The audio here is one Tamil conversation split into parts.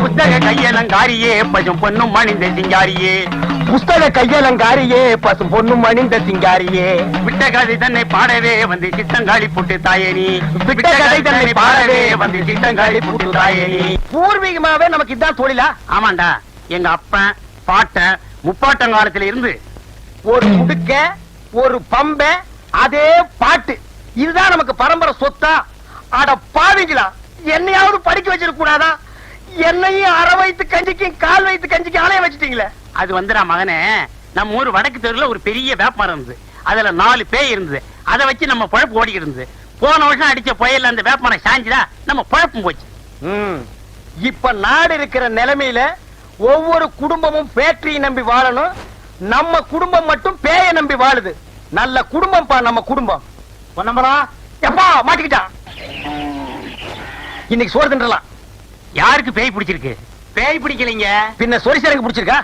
புத்தக கையலங்காரியே பசும் பொண்ணும் மணிந்த சிங்காரியே, புஸ்தக கையலங்காரியே பசும் பொண்ணும் மணிந்த சிங்காரியே, விட்ட கதை தன்னை பாடவே வந்து சித்தங்காளி புட்டு தாயேனி, விட்ட கதை தன்னை பாடவே வந்து சித்தங்காளி புட்டு தாயேனி. பூர்வீகமாவே நமக்கு இதான் தொழிலா? ஆமாண்டா, எங்க அப்பன் பாட்டன் முப்பாட்டங்காலத்துல இருந்து ஒரு முடுக்க ஒரு பம்ப அதே பாட்டு, இதுதான் நமக்கு பரம்பரை சொத்தா? அட பாவிங்களா, என்னையாவது படிக்க வச்சிருக்க கூடாதா? என்னையும் அரை வயித்து கஞ்சிக்கும் கால் வயித்து கஞ்சிக்கும் ஆலயம் வச்சுட்டீங்களே. அது வந்துடா மகனே, நம்ம ஊர் வடக்கு தெருல ஒரு பெரிய வேப்பமரம் இருந்தது, அதுல 4 பேய் இருந்தது. அதை வச்சு நம்ம பழப்பு ஓடிக்கிட்டு இருந்தது. போன வருஷம் அடிச்ச புயல்ல அந்த வேப்பமரம் சாஞ்சுதா, நம்ம பழப்பும் போச்சு. இப்ப நாடு இருக்கிற நிலைமையில ஒவ்வொரு குடும்பமும் ஃபேக்டரியை நம்பி வாழணும், நம்ம குடும்பம் மட்டும் பேய நம்பி வாழுது. நல்ல குடும்பம் பா நம்ம குடும்பம். பொன்னம்பலா எப்பா மாட்டிக்கிட்டான். இன்னைக்கு சோறு தின்றலாம். யாருக்கு பேய் பிடிச்சிருக்கு? பேய் பிடிக்கலைங்க, பின்ன சொரிசரங்க பிடிச்சிருக்கா?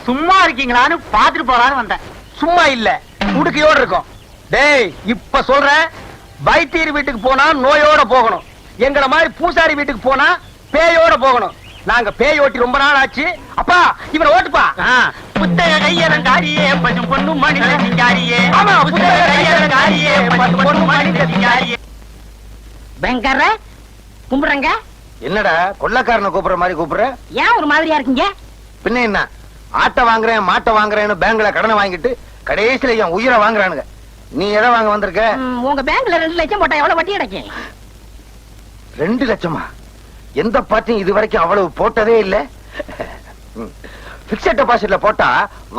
சும்மா இருக்கீங்களான்னு பாத்துட்டு போறான்னு வந்தேன். சும்மா இல்ல, உடுக்கையோட இருக்கும். டேய் இப்ப சொல்றேன், வைத்தியர் வீட்டுக்கு போனா நோயோட போகணும், எங்கள மாதிரி பூசாரி வீட்டுக்கு போனா பேயோட போகணும். நாங்க பேய் ஓட்டி ரொம்ப நாள் ஆச்சு. அப்பா இவனை ஓட்டுப்பா. புத்தக கையலங்காரியே பசும் பொண்ணும் மணிந்த சிங்காரியே, ஆமா, புத்தக கையலங்காரியே பசும் பொண்ணும் மணிந்த சிங்காரியே. பயங்கர கும்பிடுறங்க. என்னடா கொள்ளக்காரனை கூப்பிடுற மாதிரி கூப்பிடுற? ஏன் ஒரு மாதிரியா இருக்கீங்க? பின்ன என்ன, ஆட்டை வாங்குறேன் மாட்டை வாங்குறேன்னு பேங்க்ல கடனை வாங்கிட்டு கடைசியில என் உயிரை வாங்குறானுங்க. நீ எதை வாங்க வந்திருக்க? உங்க பேங்க்ல 2 லட்சம் போட்டா எவ்வளவு வட்டி கிடைக்கும்? 2 லட்சமா? எந்த பார்ட்டியும் இது வரைக்கும் அவ்வளவு போட்டதே இல்ல. பிக்ஸட் டெபாசிட்ல போட்டா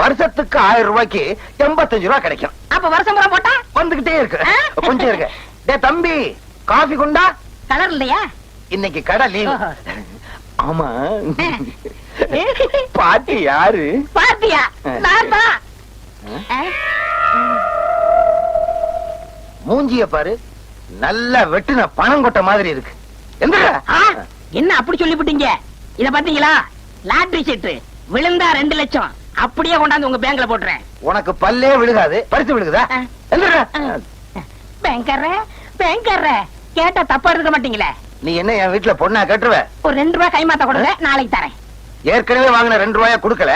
வருஷத்துக்கு 1000 ரூபாய்க்கு 85 ரூபாய் கிடைக்கும். அப்ப வருஷம் பூரா போட்டா வந்துகிட்டே இருக்கு. கொஞ்சம் இருக்கு. டே தம்பி, காபி குண்டா? கலர் இல்லையா? இன்னைக்கு கடை லீவு. ஆமா, பாட்டி யாரு? பாத்தியா? நான் தான். மூஞ்சிய பாரு, நல்ல வெட்டுன பணம் கொட்ட மாதிரி இருக்கு. என்ன அப்படி சொல்லிவிட்டீங்க? இத பாத்தீங்களா? லாட்டரி சீட்டு விழுந்தா 2 லட்சம் அப்படியே கொண்டாந்து உங்க பேங்க்ல போட்டுறேன். உனக்கு பல்லே விழுகாது, பரிசு விழுகுதா? பேங்கர்ற கேட்டா தப்பா எடுக்க மாட்டீங்களே. நீ என்ன என் வீட்டுல பொண்ணா கட்டுருவ? ஒரு 2 ரூபாய் கைமாத்த கொடுங்க, நாளைக்கு தரேன். ஏற்கனவே வாங்கின 2 ரூபாயா கொடுக்கல,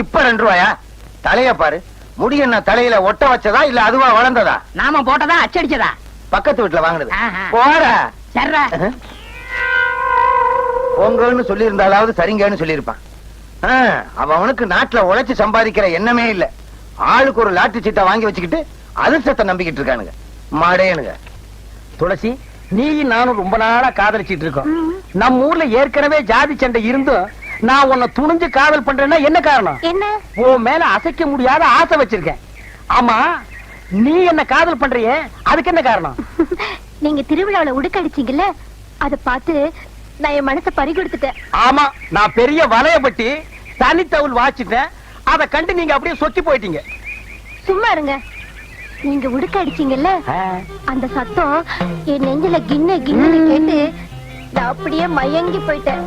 இப்ப 2 ரூபாயா? தலைய பாரு, முடி என்ன தலையில ஒட்ட வச்சதா இல்ல அதுவா வளர்ந்ததா? நாம போட்டதா அச்சடிச்சதா? பக்கத்து வீட்டுல வாங்கினது. போற சர்ரா பொங்கன்னு சொல்லி இருந்தாலாவது சரிங்கன்னு சொல்லியிருப்பான். அவனுக்கு நாட்டுல உழைச்சு சம்பாதிக்கிற எண்ணமே இல்ல. ஆளுக்கு ஒரு லாட்டரி சீட்டை வாங்கி வச்சுக்கிட்டு அதிர்ஷ்டத்தை நம்பிக்கிட்டு இருக்கானுங்க மாடேனுங்க. துளசி, நீ நானும் ரொம்ப நாளா காதலிச்சிட்டு இருக்கோம். நம்ம ஊர்ல ஏற்கனவே ஜாதி சண்டை இருந்தும் நான் உன்னை துணிஞ்சு காதல் பண்றேன்னா என்ன காரணம்? என்ன? உன் மேல அசைக்க முடியாத ஆசை வச்சிருக்கேன். ஆமா, நீ என்ன காதல் பண்றியே, அதுக்கு என்ன காரணம்? நீங்க திருவிழாவில உடுக்கடிச்சீங்கல்ல, அத பார்த்து நான் என் மனசை பறி கொடுத்துட்டேன். ஆமா, நான் பெரிய வலையப்பட்டி தனித்தவுள் வாச்சிட்டேன், அதை கண்டு நீங்க அப்படியே சொக்கி போயிட்டீங்க. சும்மா இருங்க. நீங்க உடுக்க அடிச்சீங்கல்ல, அந்த சத்தம் என் நெஞ்சில கிண்ண கிண்ணு கேட்டு நான் அப்படியே மயங்கி போயிட்டேன்.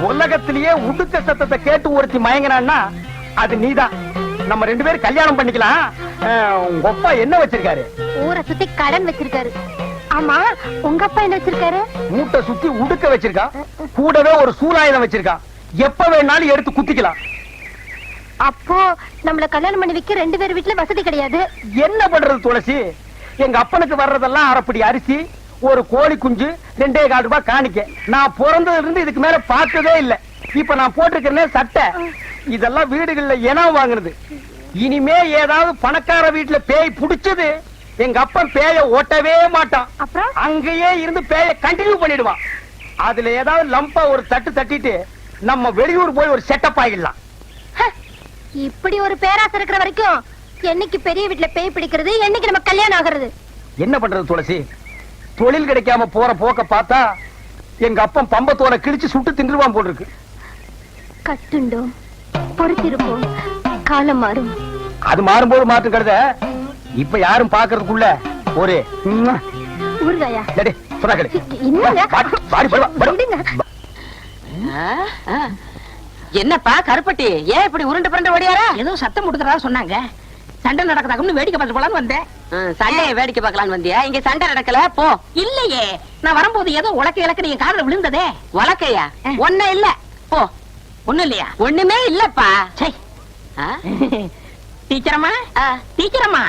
உலகத்திலேயே உடுக்க சத்தத்தை கேட்டு ஒருத்தி மயங்கினான்னா அது நீதான். நம்ம 2 பேரும் கல்யாணம் பண்ணிக்கலாம். உங்க அப்பா என்ன வச்சிருக்காரு? ஊரை சுத்தி கடன் வச்சிருக்காரு. ஆமா, உங்க அப்பா என்ன வச்சிருக்காரு? மூட்டை சுத்தி உடுக்க வச்சிருக்கான், கூடவே ஒரு சூலாயுதம் வச்சிருக்கான். எப்ப வேணாலும் எடுத்து குத்திக்கலாம். அப்போ நம்மள கல்யாணம் பண்ணி வைக்க 2 பேர் வீட்டுல வசதி கிடையாது. என்ன பண்றது துளசி? எங்க அப்பனுக்கு வர்றதெல்லாம் அரைப்படி அரிசி, ஒரு கோழி குஞ்சு, 2.25 ரூபாய் காணிக்க. நான் பிறந்ததுல இருந்து இதுக்கு மேல பார்த்ததே இல்ல. இப்ப நான் போட்டிருக்கிறேன் சட்டை, இதெல்லாம் வீடுகள்ல இனம் வாங்குனது. இனிமே ஏதாவது பணக்கார வீட்டுல பேய் புடிச்சது, எங்க அப்பன் பேய ஓட்டவே மாட்டான். அப்புறம் அங்கேயே இருந்து பேய கண்டினியூ பண்ணிடுவான். அதுல ஏதாவது லம்பா ஒரு தட்டு தட்டிட்டு நம்ம வெளியூர் போய் ஒரு செட்டப் ஆகிடலாம். இப்படி ஒரு பேராசை இருக்கிற வரைக்கும் என்னைக்கு பெரிய வீட்டுல பேய் பிடிக்கிறது, என்னைக்கு நம்ம கல்யாணம் ஆகிறது? என்ன பண்றது துளசி? தொழில் கிடைக்காம போற போக்க பார்த்தா எங்க அப்பன் பம்பத்தோட கிழிச்சு சுட்டு தின்றுவான் போல் இருக்கு. கட்டுண்டோம், பொறுத்திருப்போம், காலம் மாறும். அது மாறும்போது மாற்று கருத இப்ப யாரும் பாக்குறதுக்குள்ள ஒரு ஊர்காயா என்னப்பா கருப்பட்டி, ஏன் இப்படி உருண்டு புரண்டு ஓடியாரா? ஏதோ சத்தம் கொடுக்கறதா சொன்னாங்க. சண்டை நடக்கதாக்குன்னு வேடிக்கை பார்த்து போலான்னு வந்தேன். சண்டையை வேடிக்கை பார்க்கலான்னு வந்தியா? இங்க சண்டை நடக்கல போ. இல்லையே, நான் வரும்போது ஏதோ உலக்க இலக்கு நீங்க காதுல விழுந்ததே. உலக்கையா? ஒன்னும் இல்ல, போ. ஒண்ணும் இல்லையா? ஒண்ணுமே இல்லப்பா. சை. ஆ? டீச்சரம்மா, ஆ, டீச்சரம்மா,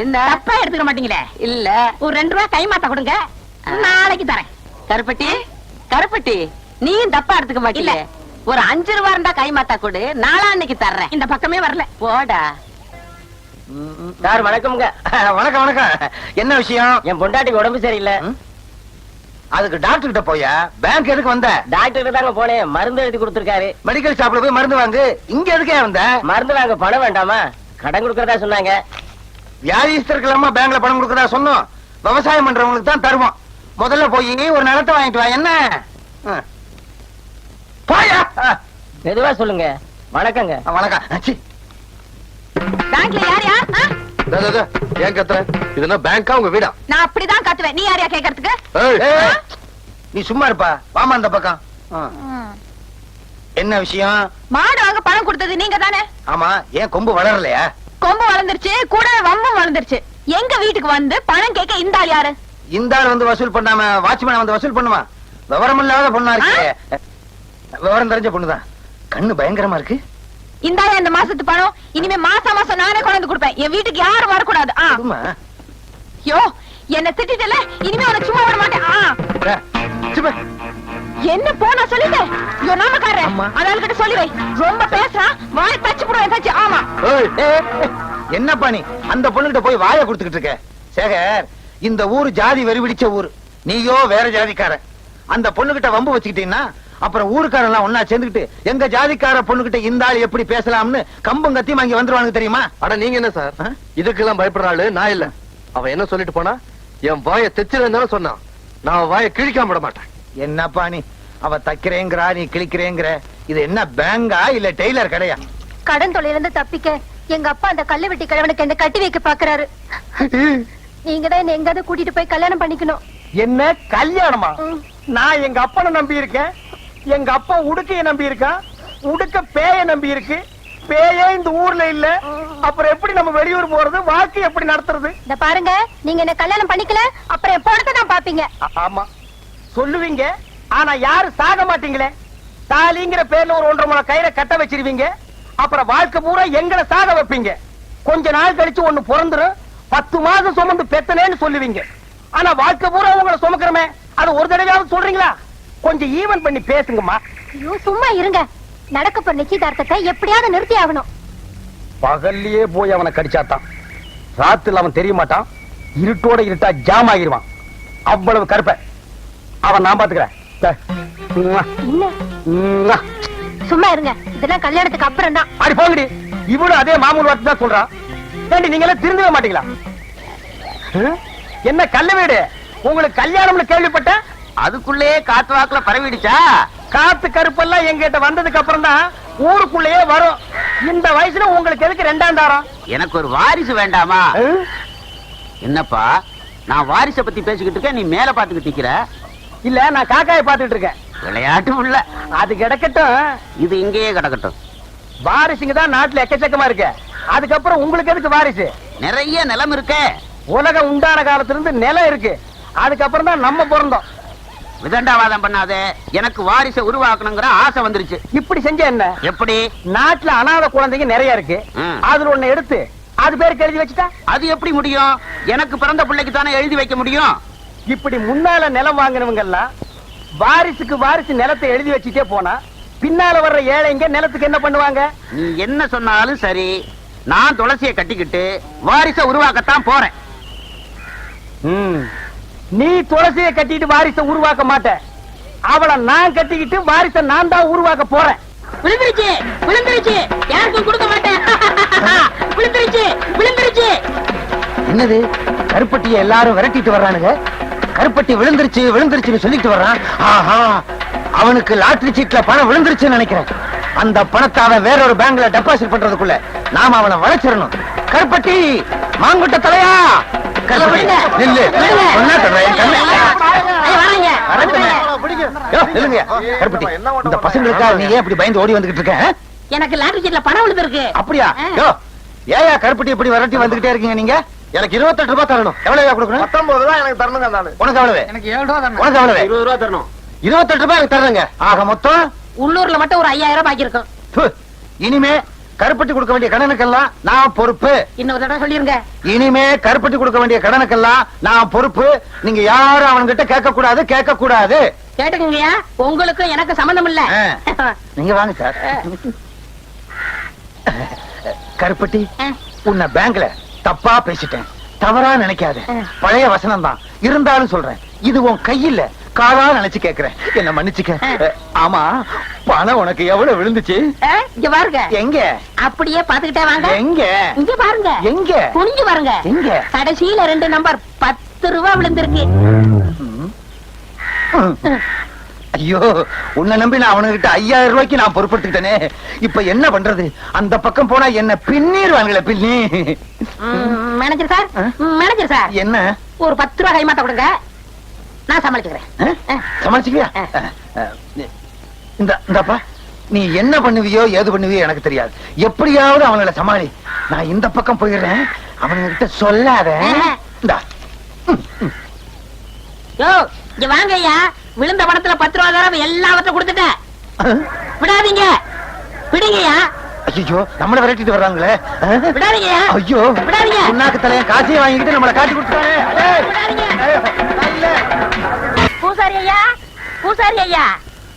என்ன? தப்பா எடுத்துக்க மாட்டீங்களே? இல்ல. ஒரு 2 ரூபாய் கை மாத்தா கொடுங்க, நாளைக்கு தரேன். கருப்பட்டி, கருப்பட்டி, நீயும் தப்பா எடுத்துக்க மாட்டீங்க. ஒரு 5 ரூபா இருந்தா கை மாத்தா கொடு, நாளான்னைக்கு தர்றேன். இந்த பக்கமே வரல. போடா. சார் வணக்கம்ங்க. வணக்கம் வணக்கம். என்ன விஷயம்? என் பொண்டாட்டிக்கு உடம்பு சரியில்லை. அதுக்கு டாக்டர் கிட்ட போயா? பேங்க் எதுக்கு வந்த? டாக்டர் தாங்க போனேன், மருந்து எழுதி கொடுத்திருக்காரு. மெடிக்கல் ஷாப்ல போய் மருந்து வாங்கு. இங்க எதுக்கே வந்த? மருந்து வாங்க பணம் வேண்டாமா? கடன் கொடுக்கறதா சொன்னாங்க. வியாதிஸ்தருக்கெல்லாமா பேங்க்ல பணம் கொடுக்கறதா சொன்னோம்? விவசாயம் பண்றவங்களுக்கு தான் தருவோம். முதல்ல போய் ஒரு நிலத்தை வாங்கிட்டு வா. என்ன போயா? மெதுவா சொல்லுங்க. வணக்கங்க. வணக்கம். சி. பேங்க்ல யார் யார்? ஏன் கத்துற? இதுனா பேங்கா உங்க வீடா? நான் அப்படிதான் கத்துவேன். நீ யாரையா கேக்குறதுக்கு? ஏய், நீ சும்மா இருப்பா. வாமா அந்த பக்கம். என்ன விஷயம்? மாடு வாங்க பணம் கொடுத்தது நீங்க தானே? ஆமா, ஏன் கொம்பு வளரலையா? கொம்பு வளர்ந்துருச்சு, கூட வம்பும் வளர்ந்துருச்சு. எங்க வீட்டுக்கு வந்து பணம் கேட்க இந்த ஆள் யாரு? இந்த ஆள் வந்து வசூல் பண்ணாம வாட்ச்மேன் வந்து வசூல் பண்ணுமா? விவரம் இல்லாத பொண்ணா இருக்கு. விவரம் தெரிஞ்ச பொண்ணுதான். கண்ணு பயங்கரமா இருக்கு. இந்த ஆள் இந்த மாசத்து பணம் இனிமே மாசம் மாசம் நானே கொண்டு வந்து கொடுப்பேன். என் வீட்டுக்கு யாரும் வரக்கூடாது. சும்மா. யோ, என்ன திட்டிட்டல, இனிமே உன்னை சும்மா விட மாட்டேன். சும்மா. என்ன போனா சொல்லிட்டேன். யோ நாமக்காரர், ஆமா. அதால கிட்ட சொல்லி வை. ரொம்ப பேசுறான், வாய் தச்சு போடுவேன். தச்சு. ஆமா. என்னப்பா நீ அந்த பொண்ணுகிட்ட போய் வாயை கொடுத்துக்கிட்டு இருக்க? சேகர், இந்த ஊரு ஜாதி வெறி பிடிச்ச ஊரு. நீயோ வேற ஜாதிக்காரன். அந்த பொண்ணுகிட்ட வம்பு வச்சுக்கிட்டீங்கன்னா அப்புறம் ஊருக்காரன் எல்லாம் ஒன்னா சேர்ந்துக்கிட்டு எங்க ஜாதிக்கார பொண்ணுகிட்ட இந்த ஆள் எப்படி பேசலாம்னு கம்பம் கத்தியும் அங்க வந்துருவாங்க தெரியுமா? அட நீங்க என்ன சார், இதுக்கெல்லாம் பயப்படுற ஆளு நான் இல்ல. அவன் என்ன சொல்லிட்டு போனா, என் வாயை தெச்சிருந்தாலும் சொன்னான். நான் வாயை கிழிக்காம விட மாட்டேன். என்னப்பா நீ? அவ தைக்கிறேங்கிறா, நீ கிழிக்கிறேங்கிற. இது என்ன பேங்கா இல்ல டெய்லர் கடையா? கடன் தொலைலிருந்து தப்பிக்க எங்க அப்பா அந்த கல்லு வெட்டி கிழவனுக்கு என்ன கட்டி வைக்க பாக்குறாரு. நீங்க தான் என்ன எங்காவது கூட்டிட்டு போய் கல்யாணம் பண்ணிக்கணும். என்ன கல்யாணமா? நான் எங்க அப்பனை நம்பி இருக்கேன். எங்க அப்பா உடுக்கைய நம்பி இருக்கான். உடுக்க பேய நம்பி இருக்கு. பேயே இந்த ஊர்ல இல்ல. அப்புறம் எப்படி நம்ம வெளியூர் போறது? வாழ்க்கை எப்படி நடத்துறது? இந்த பாருங்க, நீங்க என்ன கல்யாணம் பண்ணிக்கல அப்புறம் என் பொண்ணத்தை தான் பாப்பீங்க. ஆமா சொல்லுவீங்க, ஆனா யாரும் சாக மாட்டீங்களே. தாலிங்கிற பேர்ல ஒரு 1.5 முழம் கயிறை கட்ட வச்சிருவீங்க. அப்புறம் வாழ்க்கை பூரா எங்களை சாக வைப்பீங்க. கொஞ்ச நாள் கழிச்சு ஒண்ணு பிறந்துரும். 10 மாசம் சுமந்து பெத்தனேன்னு சொல்லுவீங்க. ஆனா வாழ்க்கை பூரா உங்களை சுமக்கிறமே, அது ஒரு தடவையாவது சொல்றீங்களா? கொஞ்சம் ஈவன் பண்ணி பேசுங்கம்மா. ஐயோ சும்மா இருங்க. நடக்க போற நிச்சயதார்த்தத்தை எப்படியாவது நிறுத்தி ஆகணும். பகல்லையே போய் அவனை கடிச்சாத்தான் ராத்திரில அவன் தெரிய மாட்டான். இருட்டோட இருட்டா ஜாம் ஆகிருவான். அவ்வளவு கருப்ப அவன் நான் பாத்துக்கிறேன். என்ன சும்மா இருங்க. இதெல்லாம் கல்யாணத்துக்கு அப்புறம் தான். அடி போங்கடி. இவனும் அதே மாமூல் வார்த்தை தான் சொல்றான். ஏண்டி நீங்க எல்லாம் திருந்தவே மாட்டீங்களா? என்ன கல்ல வீடு? உங்களுக்கு கல்யாணம்னு கேள்விப்பட்டேன். அதுக்குள்ளே காத்து வாக்குல பரவிடுச்சா? காத்து கருப்பெல்லாம் எங்கிட்ட வந்ததுக்கு அப்புறம் தான் ஊருக்குள்ளேயே வரும். இந்த வயசுல உங்களுக்கு எதுக்கு 2ஆம் தாரம்? எனக்கு ஒரு வாரிசு வேண்டாமா? என்னப்பா, நான் வாரிசை பத்தி பேசிக்கிட்டு இருக்கேன், நீ மேல பாத்துக்கிட்டு நிக்கிற. இல்ல, நான் காக்காயை பாத்துட்டு இருக்கேன். விளையாட்டு உள்ள அது கிடக்கட்டும். இது இங்கேயே கிடக்கட்டும். வாரிசுங்க தான் நாட்டுல எக்கச்சக்கமா இருக்கு. அதுக்கப்புறம் உங்களுக்கு எதுக்கு வாரிசு? நிறைய நிலம் இருக்கே. உலகம் உண்டான காலத்துல இருந்து நிலம் இருக்கு. அதுக்கப்புறம் தான் நம்ம பிறந்தோம். விதண்டாவாதம் பண்ணாதே. எனக்கு வாரிசை உருவாக்கணுங்கிற ஆசை வந்துருச்சு. இப்படி செஞ்ச என்ன? எப்படி? நாட்டுல அனாதை குழந்தைங்க நிறைய இருக்கு. அதுல ஒண்ணு எடுத்து அது பேருக்கு எழுதி வச்சுட்டா அது எப்படி முடியும்? எனக்கு பிறந்த பிள்ளைக்கு தானே எழுதி வைக்க முடியும். இப்படி முன்னால நிலம் வாங்கினவங்க எல்லாம் வாரிசுக்கு வாரிசு நிலத்தை எழுதி வச்சுட்டே போனா பின்னால வர்ற ஏழைங்க நிலத்துக்கு என்ன பண்ணுவாங்க? நீ என்ன சொன்னாலும் சரி, நான் துளசியை கட்டிக்கிட்டு வாரிசை உருவாக்கத்தான் போறேன். நீ துளசியை கட்டிட்டு வாரிசை உருவாக்க மாட்ட. அவளை நான் கட்டிக்கிட்டு வாரிசை நான் தான் உருவாக்க போறேன். விழுந்துருச்சு, விழுந்துருச்சு, யாருக்கும் கொடுக்க மாட்டேன். விழுந்துருச்சு, விழுந்துருச்சு. என்னது? கருப்பட்டியை எல்லாரும் விரட்டிட்டு வர்றானுங்க. கருப்பட்டி விழுந்துருச்சு விழுந்துருச்சுன்னு சொல்லிட்டு வர்றான். ஆஹா, அவனுக்கு லாட்டரி சீட்ல பணம் விழுந்துருச்சுன்னு நினைக்கிறேன். அந்த பணத்தை அவன் வேற ஒரு பேங்க்ல டெபாசிட் பண்றதுக்குள்ள நாம அவனை வளைச்சிடணும். கருப்பட்டி, மாங்குட்ட தலையா, நில்லு. கருப்பட்டி, இந்த பசங்களுக்கா நீ ஏன் இப்படி பயந்து ஓடி வந்துகிட்டு இருக்க? எனக்கு லாட்டரி சீட்ல பணம் விழுந்திருக்கு. அப்படியா? ஏயா கருப்பட்டி இப்படி விரட்டி வந்துகிட்டே இருக்கீங்க நீங்க? எனக்கு 28 ரூபாய் தரணும். எவ்வளவு கொடுக்கணும்? 19 தான் எனக்கு தரணுங்க. உனக்கு எவ்வளவு? எனக்கு 7 ரூபா தரணும். உனக்கு எவ்வளவு? 20 ரூபா தரணும். 28 ரூபாய் எனக்கு தர்றேங்க. ஆக மொத்தம் உள்ளூர்ல மட்டும் ஒரு 5000 பாக்கி இருக்கும். ப்பு, இனிமே கருப்பட்டி கொடுக்க வேண்டிய கடனுக்கெல்லாம் நான் பொறுப்பு. இன்னொரு தடவை சொல்லிருங்க. இனிமே கருப்பட்டி கொடுக்க வேண்டிய கடனுக்கெல்லாம் நான் பொறுப்பு. நீங்க யாரும் அவன்கிட்ட கேட்க கூடாது, கேட்க கூடாது. கேட்டுக்கங்கய்யா, உங்களுக்கும் எனக்கு சம்பந்தம் இல்ல. நீங்க வாங்க சார். கருப்பட்டி, உன்னை பேங்க்ல தப்பா பேசிட்டேன், தவறா நினைக்காத. பழைய வசனம் தான், இருந்தாலும் சொல்றேன், இது உன் கையில காலா நினைச்சு கேக்குறேன், என்ன மன்னிச்சுக்க. ஆமா, பணம் உனக்கு எவ்வளவு விழுந்துச்சு? இங்க பாருங்க. எங்க? அப்படியே பாத்துக்கிட்டே வாங்க. எங்க? இங்க பாருங்க. எங்க? குனிஞ்சு பாருங்க. எங்க? கடைசியில 2 நம்பர் 10 ரூபாய் விழுந்திருக்கு. ஐயோ, உன்னை நம்பி நான் அவனுகிட்ட 5000 ரூபாய்க்கு நான் பொறுப்படுத்திட்டேனே. இப்ப என்ன பண்றது? அந்த பக்கம் போனா என்ன பின்னிடுவாங்களே, பின்னி. மேனேஜர் சார், மேனேஜர் சார், என்ன? ஒரு 10 ரூபாய் கைமாத்த கொடுங்க, நான் சமாளிச்சுக்கிறேன். சமாளிச்சுக்கியா? இந்தப்பா, நீ என்ன பண்ணுவியோ ஏது பண்ணுவியோ எனக்கு தெரியாது. எப்படியாவது அவங்கள சமாளி. நான் இந்த பக்கம் போயிடுறேன், அவனுகிட்ட சொல்லாத. இந்தா. யோ, இங்க வாங்க ஐயா. விழுந்த பணத்துல 10 ரூபாய் தடவை எல்லாவற்றையும் கொடுத்துட்டேன். விடாதீங்க, விடுங்கய்யா. ஐயோ, நம்மள விரட்டிட்டு வர்றாங்களே. விடாதீங்கய்யா. ஐயோ, விடாதீங்க. உன்னாக்கு தலைய காசையும் வாங்கிட்டு நம்மள காட்டி கொடுத்தானே. பூசாரி ஐயா, பூசாரி ஐயா.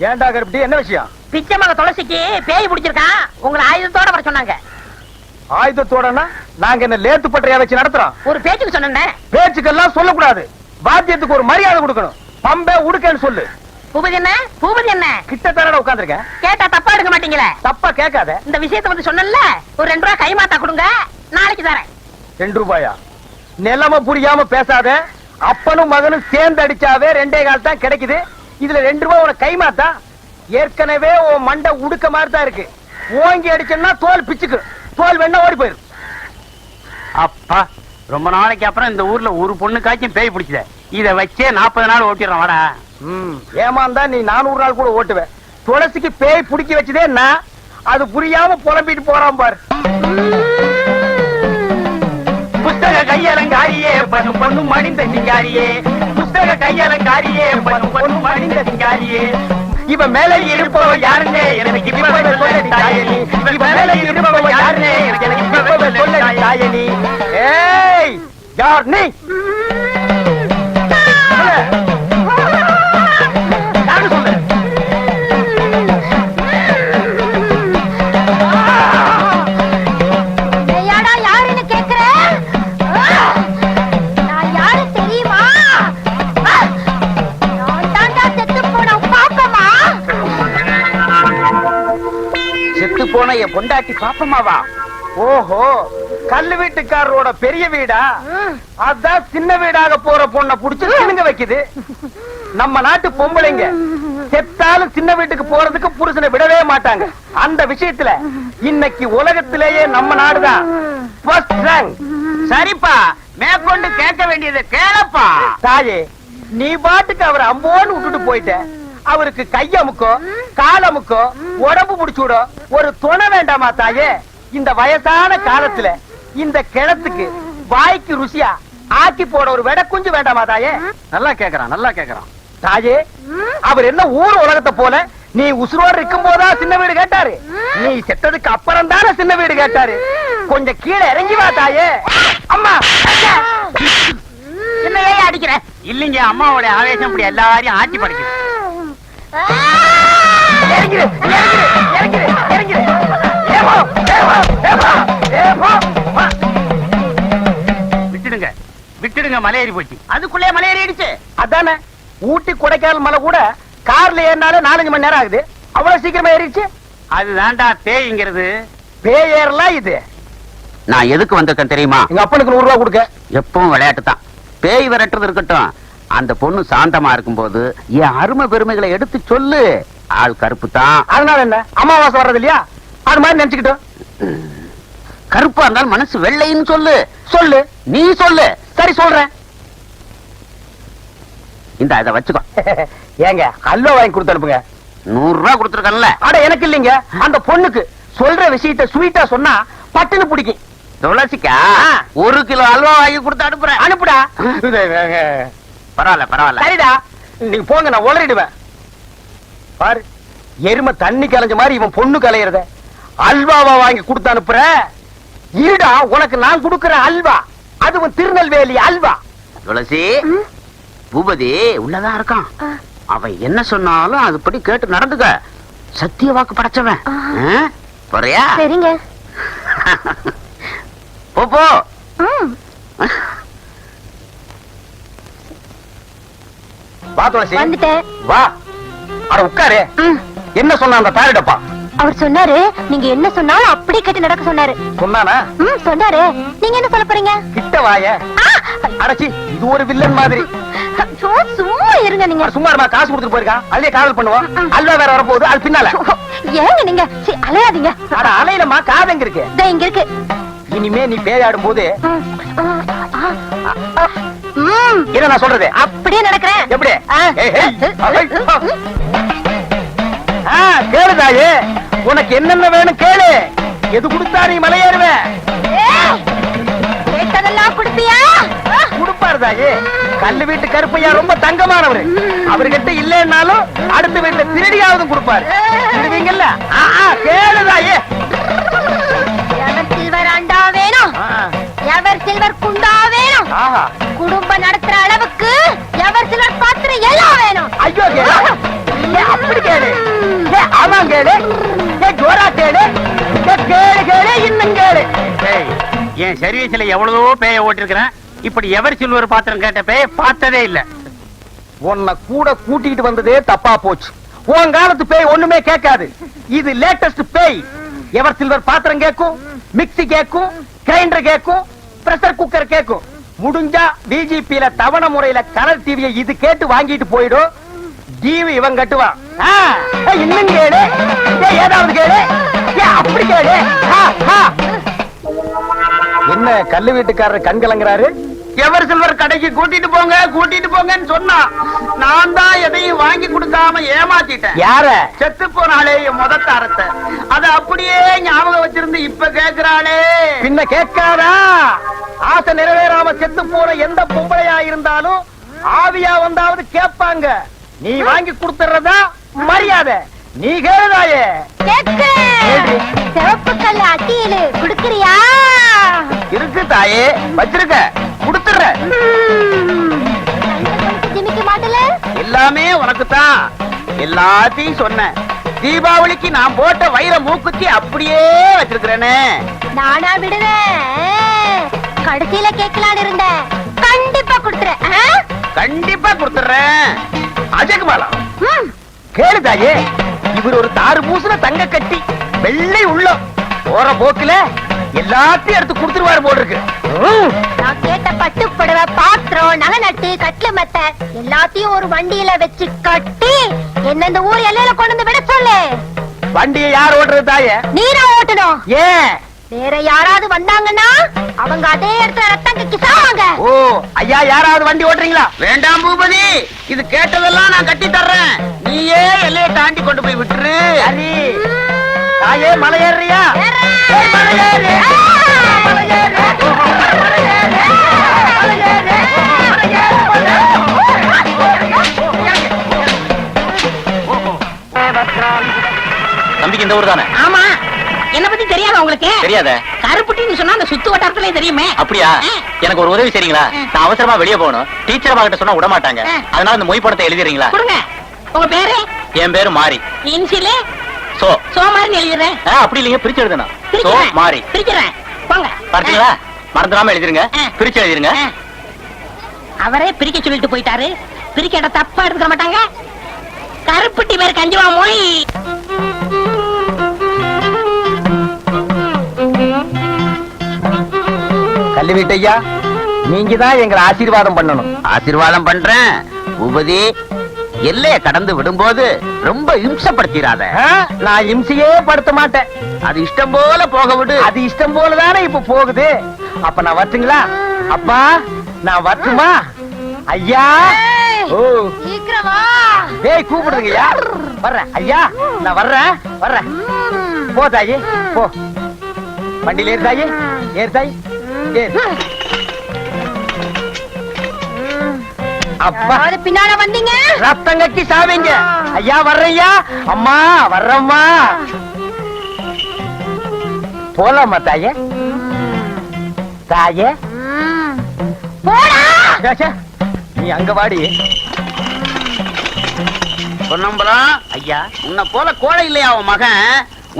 ஏன்டா கருப்பட்டி, என்ன விஷயம்? பிச்சை மக துளசிக்கு பேய் பிடிச்சிருக்கான், உங்களை ஆயுதத்தோட வர சொன்னாங்க. ஆயுதத்தோடனா நாங்க என்ன லேத்து பட்டறையா வச்சு நடத்துறோம்? ஒரு பேச்சுக்கு சொன்னேன். பேச்சுக்கெல்லாம் சொல்லக்கூடாது, வாத்தியத்துக்கு ஒரு மரியாதை கொடுக்கணும். பம்பே உடுக்கன்னு சொல்லு. பூபதி என்ன, பூபதி என்ன? கிட்ட தரட உட்கார்ந்திருக்கேன். கேட்டா தப்பா எடுக்க மாட்டீங்களே? தப்பா கேட்காத. இந்த விஷயத்தை வந்து சொன்னல, ஒரு 2 ரூபாய் கைமாத்தா கொடுங்க, நாளைக்கு தரேன். 2 ரூபாயா? நிலைமை புரியாம பேசாத. அப்பனும் மகனும் சேர்ந்து அடிச்சாவே 2.25 கால் தான் கிடைக்குது. இதுல 2 ரூபாய் உனக்கு கைமாத்தா? ஏற்கனவே உன் மண்டை உடுக்க மாதிரி தான் இருக்கு. ஓங்கி அடிச்சா தோல் பிச்சுக்கு, தோல் வேணா ஓடி போயிரு. அப்பா, ரொம்ப நாளைக்கு அப்புறம் இந்த ஊர்ல ஒரு பொண்ணுக்காச்சும் பேய் பிடிச்சத. இத வச்சே 40 நாள் ஓட்டிடுறோம். வாடா. ஏமாந்தா நீ 400 நாள் கூட ஓட்டுவ. துளசிக்கு பேய் பிடிக்க வச்சதே நான். அது புரியாம புலம்பிட்டு போறான் பாரு. புஸ்தக கையலங்காரியே, பண்ணு பொண்ணு மடிந்த சிங்காரியே. புஸ்தக கையலங்காரியே, பண்ணு பொண்ணு மடிந்த சிங்காரியே. இவன் மேல இருப்பவ யாருன்னே எனக்கு இப்பவே சொல்ல தாயனி. இவன் மேல இருப்பவ யாருன்னே எனக்கு இப்பவே சொல்ல தாயனி. ஏய், யார் நீ? யாரு சொல்லு? ஏயாடா, யாருன்னு கேக்குற? நான் யாரு தெரியுமா? நான் தாண்டா செத்து போன பாப்பமா. செத்து போன என் பொண்டாட்டி பாப்பமாவா? ஓஹோ, கல்லு வீட்டுக்காரரோட பெரிய வீடா? அதான் சின்ன வீடாக போற பொண்ண புடிச்சு சினுங்க வைக்குது. நம்ம நாட்டு பொம்பளைங்க செத்தாலும் சின்ன வீட்டுக்கு போறதுக்கு புருஷனை விடவே மாட்டாங்க. அந்த விஷயத்துல இன்னைக்கு உலகத்திலேயே நம்ம நாடுதான் first rank. சரிப்பா, மேற்கொண்டு கேட்க வேண்டியதை கேளப்பா. தாயே, நீ பாட்டுக்கு அவரை அம்போன்னு விட்டுட்டு போயிட்ட. அவருக்கு கையமுக்கோ காலமுக்கோ உடம்பு முடிச்சுடோ ஒரு துணை வேண்டாமா தாயே? இந்த வயசான காலத்துல இந்த கிணத்துக்கு வாய்க்கு ருசியா ஆக்கி போட ஒரு வெட குஞ்சு வேண்டாமா தாயே? நல்லா கேக்குறான், நல்லா கேக்குறான். தாயே, அவர் என்ன ஊர் உலகத்தை போல நீ உசுரோடு இருக்கும் போதா சின்ன வீடு கேட்டாரு? நீ செத்ததுக்கு அப்புறம் தானே சின்ன வீடு கேட்டாரு. கொஞ்சம் கீழே இறங்கி வா தாயே. அம்மா, என்னையே அடிக்கிற? இல்லீங்க, அம்மாவோட ஆவேசம் இப்படி எல்லாரையும் ஆட்சி படைக்குது. இறங்கிரு, இறங்கிரு, இறங்கிரு, இறங்கிரு. ஏமா, ஏமா, ஏமா, ஏமா. விட்டுடுங்க, விட்டுடுங்க, மலையேறி போச்சு. அதுக்குள்ளே மலையேறிடுச்சு. அதானே, ஊட்டி கொடைக்கானல் மலை கூட கார்ல ஏறினாலே 4-5 மணி நேரம் ஆகுது. அவ்வளவு சீக்கிரமா ஏறிடுச்சு. அதுதான்டா பேய்ங்கிறது. பேய் ஏறலாம் இது. நான் எதுக்கு வந்திருக்கேன் தெரியுமா? எங்க அப்பனுக்கு 100 ரூபாய் கொடுக்க. எப்பவும் விளையாட்டு தான். பேய் விரட்டுறது இருக்கட்டும், அந்த பொண்ணு சாந்தமா இருக்கும்போது என் அருமை பெருமைகளை எடுத்து சொல்லு. ஆள் கருப்பு தான். அதனால என்ன, அமாவாசை வர்றது இல்லையா? அது மாதிரி நினைச்சுக்கிட்டோம். கருப்பா இருந்தாலும் மனசு வெள்ளைன்னு சொல்லு. சொல்லு. நீ சொல்லு. சரி, சொல்றேன். இந்த இதை வச்சுக்கோ. ஏங்க, அல்வா வாங்கி கொடுத்து அனுப்புங்க. 100 ரூபாய் கொடுத்துருக்கல. அட, எனக்கு இல்லைங்க, அந்த பொண்ணுக்கு சொல்ற விஷயத்த ஸ்வீட்டா சொன்னா பட்டுன்னு பிடிக்கும். துளசிக்கா 1 கிலோ அல்வா வாங்கி கொடுத்து அனுப்புறேன். அனுப்புடா. பரவாயில்ல, பரவாயில்ல. சரிடா, நீங்க போங்க, நான் உளறிடுவேன். பாரு, எருமை தண்ணி கலைஞ்ச மாதிரி இவன் பொண்ணு கலையறத அல்வாவா வாங்கி கொடுத்து அனுப்புற. இருடா, உனக்கு நான் கொடுக்கிற அல்வா, அதுவும் திருநெல்வேலி அல்வா. துளசி, பூபதி உள்ளதான் இருக்கான். அவன் என்ன சொன்னாலும் அதுபடி கேட்டு நடந்துக்க. சத்திய வாக்கு படைச்சவன். போறியா? சரிங்க. போ போ. வா துளசி, வந்துட்டேன். வா. அட உட்காரு. என்ன சொன்ன அந்த தாரிடப்பா? அவர் சொன்னாரு நீங்க என்ன சொன்னாலும் அப்படி கேட்டு நடக்க சொன்னாரு. சொன்னானா? சொன்னாரு. நீங்க என்ன சொல்ல போறீங்க? கிட்ட வாய. அடச்சி, இது ஒரு வில்லன் மாதிரி. சும்மா இருங்க நீங்க. சும்மா இருமா, காசு கொடுத்துட்டு போயிருக்கான். அதுலயே காதல் பண்ணுவோம். அல்வா வேற வரப்போகுது, அது பின்னால. ஏங்க நீங்க அலையாதீங்க. அட அலையிலமா, காது எங்க இருக்கு? இங்க இருக்கு. இனிமே நீ பேயாடும் போது ம், என்ன நான் சொல்றது? அப்படியே நடக்கிறேன். எப்படி? கேளுதாயே, உனக்கு என்னென்ன வேணும் கேளு. எது கொடுத்தா நீ மலையேறுவ? கேட்டதெல்லாம் கொடுப்பியா? கொடுப்பாருதாயே. கல்லு வீட்டு கருப்பையா ரொம்ப தங்கமானவரு. அவர்கிட்ட இல்லைன்னாலும் அடுத்த வீட்டுல திருடியாவது கொடுப்பாரு. திருடுவீங்கல்ல? கேளுதாயே. எவர் சில்வர் அண்டா வேணும், எவர் சில்வர் குண்டா வேணும், குடும்பம் நடத்துற அளவுக்கு எவர் சில்வர் பாத்திரம் எல்லாம் வேணும். ஐயோ கேளு. அப்படி கேளு. அவன் கேளு. ஜோரா கேளு. கேளு கேளு, இன்னும் கேளு. என் சர்வீஸ்ல எவ்வளவோ பேய ஓட்டிருக்கிறேன். இப்படி எவர் சில்வர் பாத்திரம் கேட்ட பேய பார்த்ததே இல்ல. உன்னை கூட கூட்டிட்டு வந்ததே தப்பா போச்சு. உன் காலத்து பேய் ஒண்ணுமே கேட்காது. இது லேட்டஸ்ட் பேய். எவர் சில்வர் பாத்திரம் கேட்கும், மிக்ஸி கேட்கும், கிரைண்டர் கேட்கும், பிரஷர் குக்கர் கேட்கும். முடிஞ்சா பிஜிபியில தவணை முறையில கலர் டிவியை இது கேட்டு வாங்கிட்டு போயிடும். டிவி இவன் கட்டுவான். இன்னும் கேளு. ஏதாவது கேளு. அப்படி கேளு. என்ன கல்லு வீட்டுக்காரர் கண் கலங்குறாரு? எவர் சில்வர் கடைக்கு கூட்டிட்டு போங்கன்னு சொன்னா நான் தான் எதையும் வாங்கி கொடுக்காம ஏமாத்திட்டேன். யார? செத்து போனாலே என் முதத்தாரத்தை அத அப்படியே ஞாபகம் வச்சிருந்து இப்ப கேக்குறாளே. பின்ன கேட்காதா? ஆசை நிறைவேறாம செத்து போற எந்த பொம்பளையா இருந்தாலும் ஆவியா வந்தாவது கேட்பாங்க. நீ வாங்கி கொடுத்துறதா மரியாதை. நீ கேளுதாயே. சிவப்பு கல்லு அட்டியிலு குடுக்கறியா? இருக்கு தாயே, வச்சிருக்க, கொடுத்துற. ஜிமிக்க மாட்டல? எல்லாமே உனக்கு தான். எல்லாத்தையும் சொன்ன. தீபாவளிக்கு நான் போட்ட வைர மூக்குத்தி அப்படியே வச்சிருக்கிறேனே. நானா விடுவேன். கடைசியில கேட்கலான்னு இருந்தேன். கண்டிப்பா கொடுத்துறேன். கண்டிப்பா கொடுத்துறேன். அஜகுமாலா கேளுதாயே. இவர் ஒரு தாறு பூசுல தங்க கட்டி வெள்ளை உள்ளம். போற போக்குல எல்லாத்தையும் எடுத்து கொடுத்துருவாரு போல இருக்கு. நான் கேட்ட பட்டு புடவை, பாத்திரம், நகை நட்டு, கட்லு மெத்த எல்லாத்தையும் ஒரு வண்டியில வச்சு கட்டி என்ன இந்த ஊர் எல்லையில கொண்டு வந்து விட சொல்லு. வண்டியை யார் ஓட்டுறது தாயே? நீரா ஓட்டணும். ஏன்? வேற யாராவது வந்தாங்கன்னா அவங்க அதே இடத்துல ரத்தம் கக்கி சாவாங்க. ஓ ஐயா, யாராவது வண்டி ஓட்டுறீங்களா? வேண்டாம் பூபதி, இது கேட்டதெல்லாம் நான் கட்டி தர்றேன். நீயே எல்லையை தாண்டி கொண்டு போய் விட்டுரு. சரி தாயே, மலை ஏறியா? தம்பிக்கு இந்த ஊர் தானே? ஆமா. என்ன பத்தி தெரியாதா உங்களுக்கு? தெரியாத. கருப்பட்டின்னு சொன்னா அந்த சுத்து வட்டாரத்திலே தெரியுமே. அப்படியா? எனக்கு ஒரு உதவி செய்றீங்களா? நான் அவசரமா வெளியே போகணும். டீச்சர் கிட்ட சொன்னா விட மாட்டாங்க. அதனால இந்த மொய் படத்தை எழுதிறீங்களா? கொடுங்க. உங்க பேரு? என் பேரு மாரி. இன்சிலே சோ சோமாரின்னு எழுதுறேன். அப்படி இல்லைங்க, பிரிச்சு எழுதணும். சோ பிரிக்கிறேன். மாரி. பிரிக்கிறேன். போங்க. பார்த்தீங்களா? மறந்துடாம எழுதிருங்க. பிரிச்சு எழுதிருங்க. அவரே பிரிக்க சொல்லிட்டு போயிட்டாரு. பிரிக்க தப்பா எடுத்துக்க மாட்டாங்க. கருப்பட்டி பேரு கஞ்சுவா மொய். கல்லு வீட்டையா, நீங்க தான் எங்களை ஆசீர்வாதம் பண்ணணும். ஆசீர்வாதம் பண்றேன். பூபதி, எல்லைய கடந்து விடும்போது ரொம்ப இம்சப்படுத்திடாத. நான் இம்சையே படுத்த மாட்டேன். அது இஷ்டம் போல போக விடு. அது இஷ்டம் போலதானே இப்ப போகுது. அப்ப நான் வரட்டுங்களா? அப்பா நான் வரட்டுமா? ஐயா. ஓ சீக்கிரமா. டேய் கூப்பிடுங்கய்யா. வர்றேன் ஐயா, நான் வர்றேன். போ தாயி, போ. வண்டியில ஏறு தாயி, ஏறு தாயி, ஏறு. அப்பா பின்னால வந்தீங்க ரத்தம் கட்டி சாவீங்க. ஐயா வர்றையா, அம்மா வர்றம்மா. போலாமா தாயே? தாயே போடா. ச்சே, நீ அங்க வாடி. பொன்னம்பலம் ஐயா, உன்னை போல கோழை இல்லையா அவன் மகன்?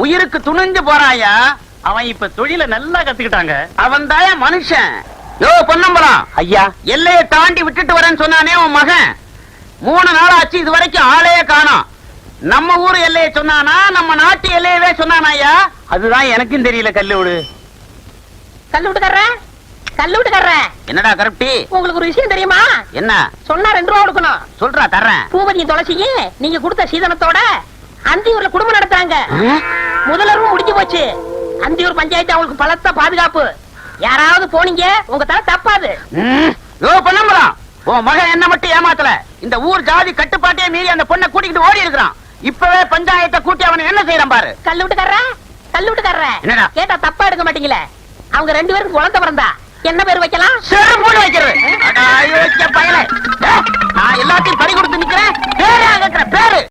உயிருக்கு துணிஞ்சு போறாயா. அவன் இப்ப தொழில நல்லா கத்துக்கிட்டாங்க. அவன் தாயா மனுஷன். யோ பொன்னம்பலம் ஐயா எல்லையை தாண்டி விட்டுட்டு வரேன்னு சொன்னானே உன் மகன், 3 நாள் ஆச்சு இது வரைக்கும் ஆளையே காணோம். நம்ம ஊர் எல்லையை சொன்னானா நம்ம நாட்டு எல்லையவே சொன்னானா ஐயா? அதுதான் எனக்கும் தெரியல. கல்லூடு கல்லு விட்டுக்கற கல்லு விட்டுக்கற. என்னடா கருப்டி, உங்களுக்கு ஒரு விஷயம் தெரியுமா? என்ன சொன்னா 2 ரூபா கொடுக்கணும். சொல்றா தர்றேன். பூபதியும் துளசியும் நீங்க கொடுத்த சீதனத்தோட அந்தியூர்ல குடும்பம் நடத்துறாங்க. முதலரும் முடிஞ்சு போச்சு. அந்தியூர் பஞ்சாயத்து அவங்களுக்கு பலத்த பாதுகாப்பு. யாராவது போனீங்க உங்க தலை தப்பாது. யோ பொன்னம்பலம், உன் மகன் என்ன மட்டும் ஏமாத்தல. இந்த ஊர் ஜாதி கட்டுப்பாட்டையே மீறி அந்த பொண்ணை கூட்டிக்கிட்டு ஓடி இருக்கிறான். இப்பவே பஞ்சாயத்தை கூட்டி அவனை என்ன செய்யறான் பாரு. கல்லு விட்டுக்கற என்னடா? கேட்டா தப்பா எடுக்க மாட்டீங்களே. அவங்க 2 பேருக்கு குழந்தை பிறந்தா என்ன பேர் வைக்கலாம்? செருப்பு வைக்கிறது. அட, அயோக்கிய பயலே.